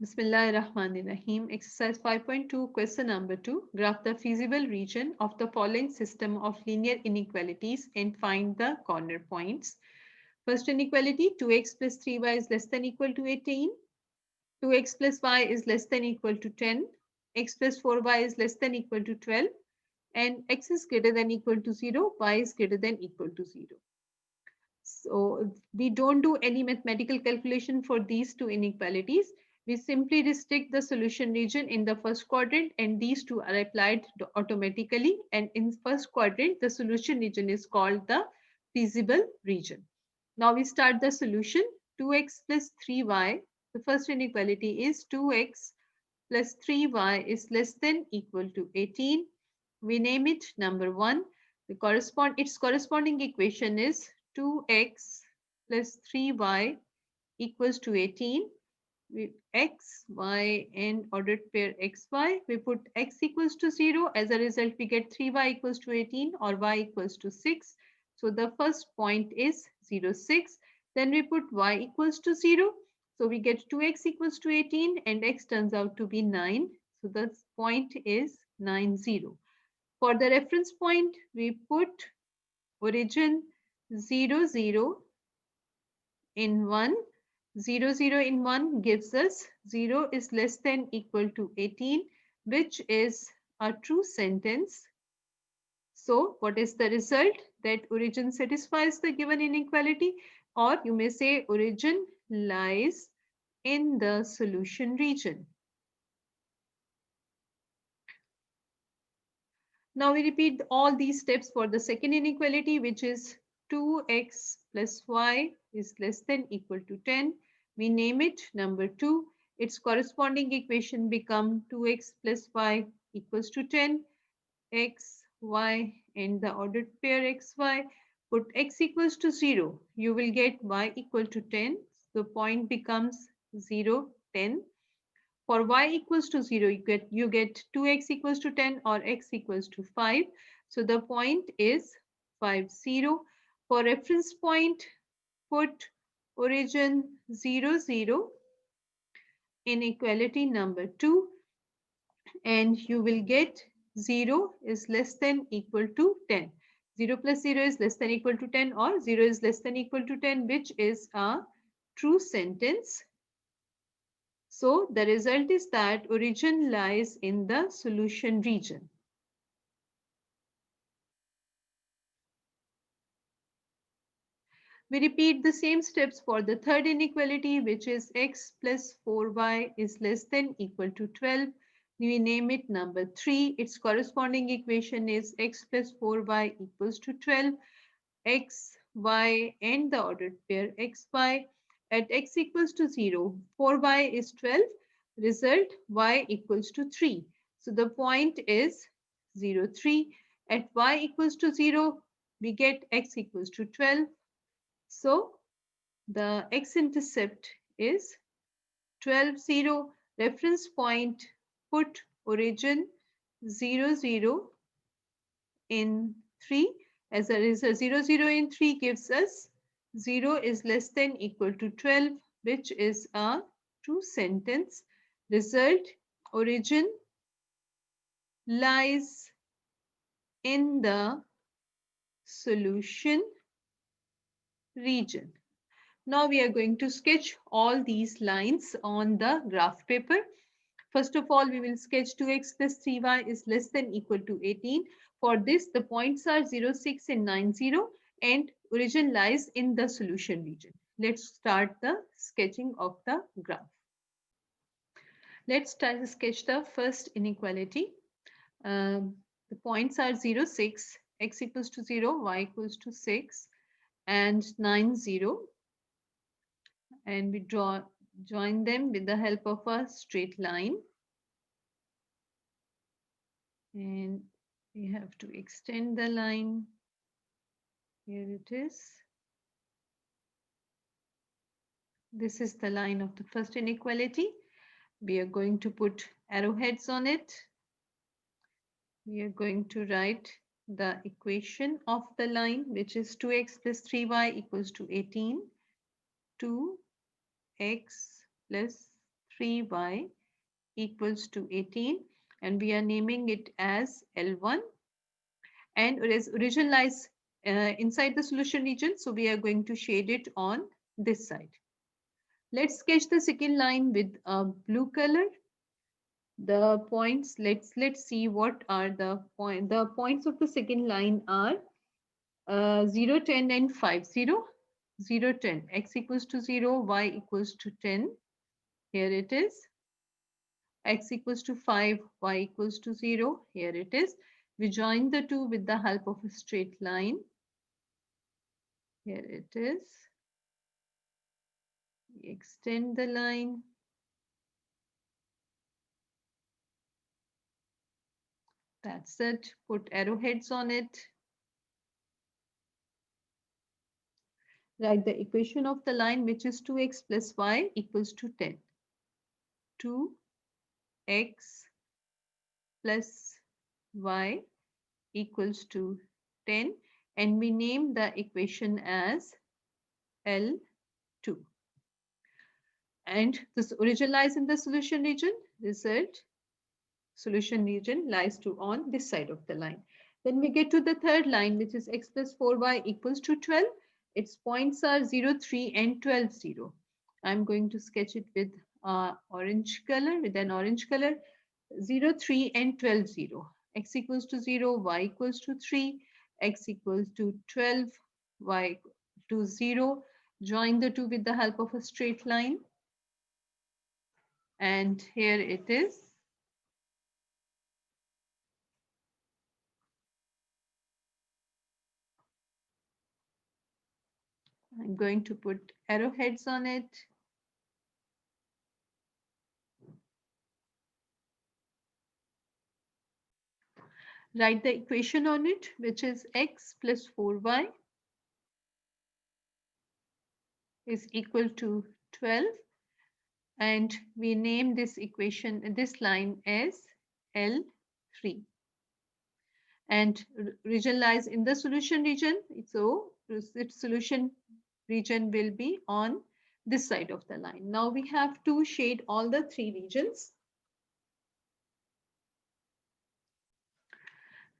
Bismillahirrahmanirrahim. Exercise 5.2, question number 2. Graph the feasible region of the following system of linear inequalities and find the corner points. First inequality, 2x plus 3y is less than equal to 18. 2x plus y is less than equal to 10. X plus 4y is less than equal to 12. And x is greater than equal to 0, y is greater than equal to 0. So we don't do any mathematical calculation for these two inequalities. We simply restrict the solution region in the first quadrant and these two are applied automatically. And in first quadrant, the solution region is called the feasible region. Now we start the solution. 2x plus 3y. The first inequality is 2x plus 3y is less than equal to 18. We name it number 1. Its corresponding equation is 2x plus 3y equals to 18. X, y, and ordered pair xy. We put x equals to 0. As a result, we get 3y equals to 18 or y equals to 6. So the first point is 0, 6. Then we put y equals to 0. So we get 2x equals to 18 and x turns out to be 9. So the point is 9, 0. For the reference point, we put origin 0, 0 in 1. 0, 0 in 1 gives us 0 is less than equal to 18, which is a true sentence. So what is the result? That origin satisfies the given inequality, or you may say origin lies in the solution region. Now we repeat all these steps for the second inequality, which is 2x plus y is less than equal to 10. We name it number 2. Its corresponding equation become 2x plus y equals to 10. X, y, and the ordered pair xy. Put x equals to 0. You will get y equal to 10. The point becomes 0, 10. For y equals to 0, you get 2x equals to 10 or x equals to 5. So the point is 5, 0. For reference point, put origin 0, 0 inequality number 2 and you will get 0 is less than equal to 10. 0 plus 0 is less than equal to 10 or 0 is less than equal to 10, which is a true sentence. So the result is that origin lies in the solution region. We repeat the same steps for the third inequality, which is x plus 4y is less than equal to 12. We name it number 3. Its corresponding equation is x plus 4y equals to 12. X, y, and the ordered pair xy. At x equals to 0, 4y is 12. Result, y equals to 3. So the point is 0, 3. At y equals to 0, we get x equals to 12. So the x-intercept is 12, 0. Reference point, put origin 0, 0 in 3. As a result, 0, 0 in 3 gives us 0 is less than equal to 12, which is a true sentence. Result, origin lies in the solution region. Now we are going to sketch all these lines on the graph paper. First of all, we will sketch 2x plus 3y is less than equal to 18. For this, the points are 0, 6 and 9, 0 and origin lies in the solution region. Let's start the sketching of the graph. Let's try to sketch the first inequality. The points are 0, 6, x equals to 0, y equals to 6 and 9, 0. And we join them with the help of a straight line. And we have to extend the line. Here it is. This is the line of the first inequality. We are going to put arrowheads on it. We are going to write the equation of the line, which is 2x plus 3y equals to 18. 2x plus 3y equals to 18, and we are naming it as L1, and origin lies inside the solution region, so we are going to shade it on this side. Let's sketch the second line with a blue color. The points, let's see what are the points of the second line are 0, 10 and 5, 0, 0, 10, x equals to 0, y equals to 10. Here it is. X equals to 5, y equals to 0. Here it is. We join the two with the help of a straight line. Here it is. We extend the line. That's it. Put arrowheads on it. Write the equation of the line, which is 2x plus y equals to 10. 2x plus y equals to 10, and we name the equation as L2. And this origin lies in the solution region. Result, solution region lies on this side of the line. Then we get to the third line, which is x plus 4y equals to 12. Its points are 0, 3 and 12, 0. I'm going to sketch it with orange color, 0, 3 and 12, 0. X equals to 0, y equals to 3, x equals to 12, y to 0. Join the two with the help of a straight line. And here it is. I'm going to put arrowheads on it. Write the equation on it, which is x plus 4y is equal to 12. And we name this equation, this line as L3. And region lies in the solution region. So its solution region will be on this side of the line. Now we have to shade all the three regions.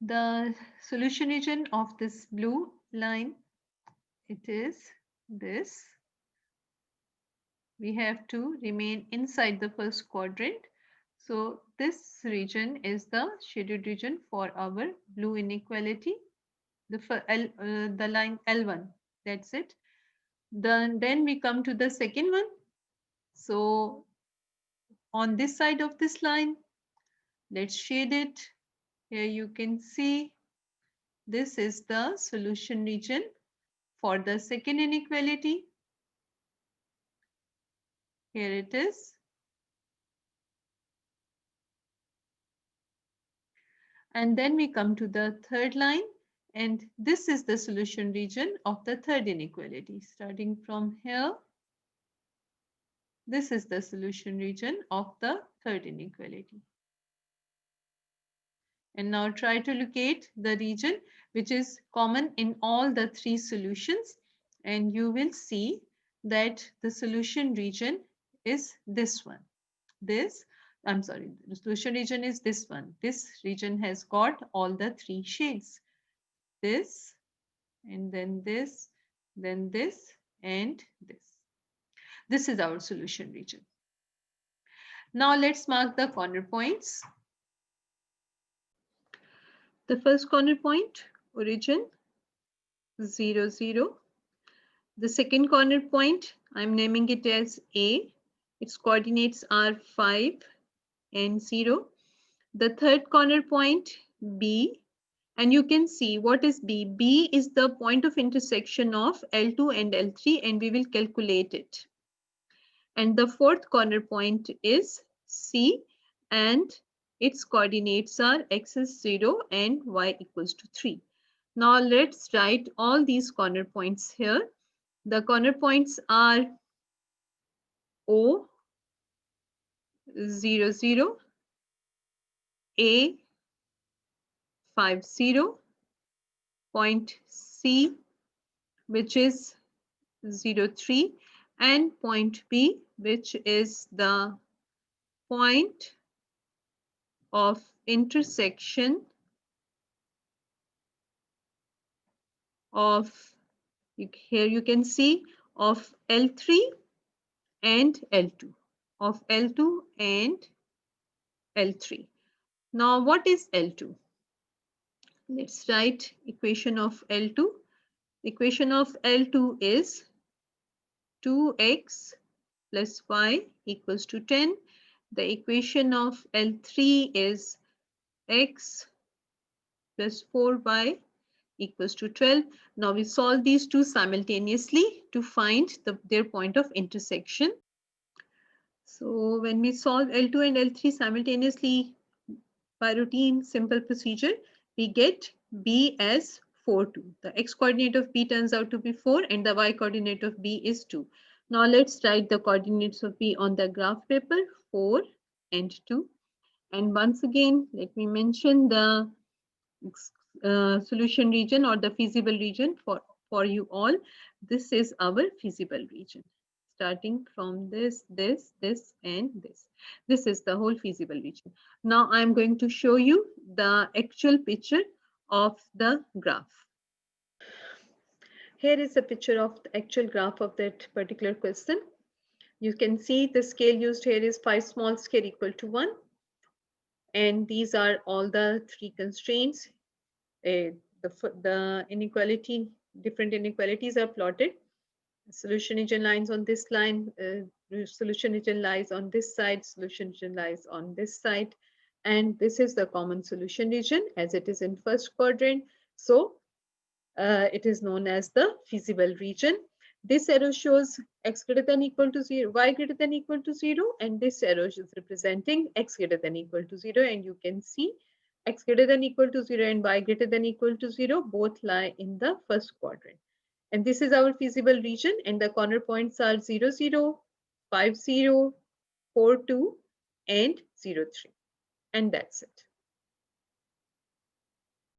The solution region of this blue line, it is this. We have to remain inside the first quadrant. So this region is the shaded region for our blue inequality, the line L1. That's it. Then we come to the second one. So on this side of this line, let's shade it. Here you can see this is the solution region for the second inequality. Here it is. And then we come to the third line, and this is the solution region of the third inequality. Starting from here, this is the solution region of the third inequality. And now try to locate the region which is common in all the three solutions, and you will see that the solution region is this one. The solution region is this one. This region has got all the three shades. This, and then this, then this, and this. This is our solution region. Now let's mark the corner points. The first corner point, origin, 0, 0. The second corner point, I'm naming it as A. Its coordinates are 5 and 0. The third corner point, B. And you can see what is B. B is the point of intersection of L2 and L3, and we will calculate it. And the fourth corner point is C, and its coordinates are x is 0 and y equals to 3. Now let's write all these corner points here. The corner points are O, 0, 0, A, 5, 0, point C, which is 0, 3, and point B, which is the point of intersection of, here you can see, of L3 and L2, of L2 and L3. Now what is L2? Let's write equation of L2. Equation of L2 is 2x plus y equals to 10. The equation of L3 is x plus 4y equals to 12. Now we solve these two simultaneously to find their point of intersection. So when we solve L2 and L3 simultaneously by routine simple procedure, we get B as 4, 2. The x coordinate of B turns out to be 4 and the y coordinate of B is 2. Now let's write the coordinates of B on the graph paper, 4 and 2. And once again, let me mention the solution region or the feasible region for you all. This is our feasible region. Starting from this, this, and this. This is the whole feasible region. Now I'm going to show you the actual picture of the graph. Here is a picture of the actual graph of that particular question. You can see the scale used here is 5 small scale equal to 1. And these are all the 3 constraints. The inequality, different inequalities are plotted. Solution region lines on this line, solution region lies on this side, solution region lies on this side, and this is the common solution region as it is in first quadrant. So it is known as the feasible region. This arrow shows x greater than equal to 0, y greater than equal to 0, and this arrow is representing x greater than equal to 0, and you can see x greater than equal to 0 and y greater than equal to 0 both lie in the first quadrant. And this is our feasible region, and the corner points are 0, 0, 5, 0, 4, 2, and 0, 3. And that's it.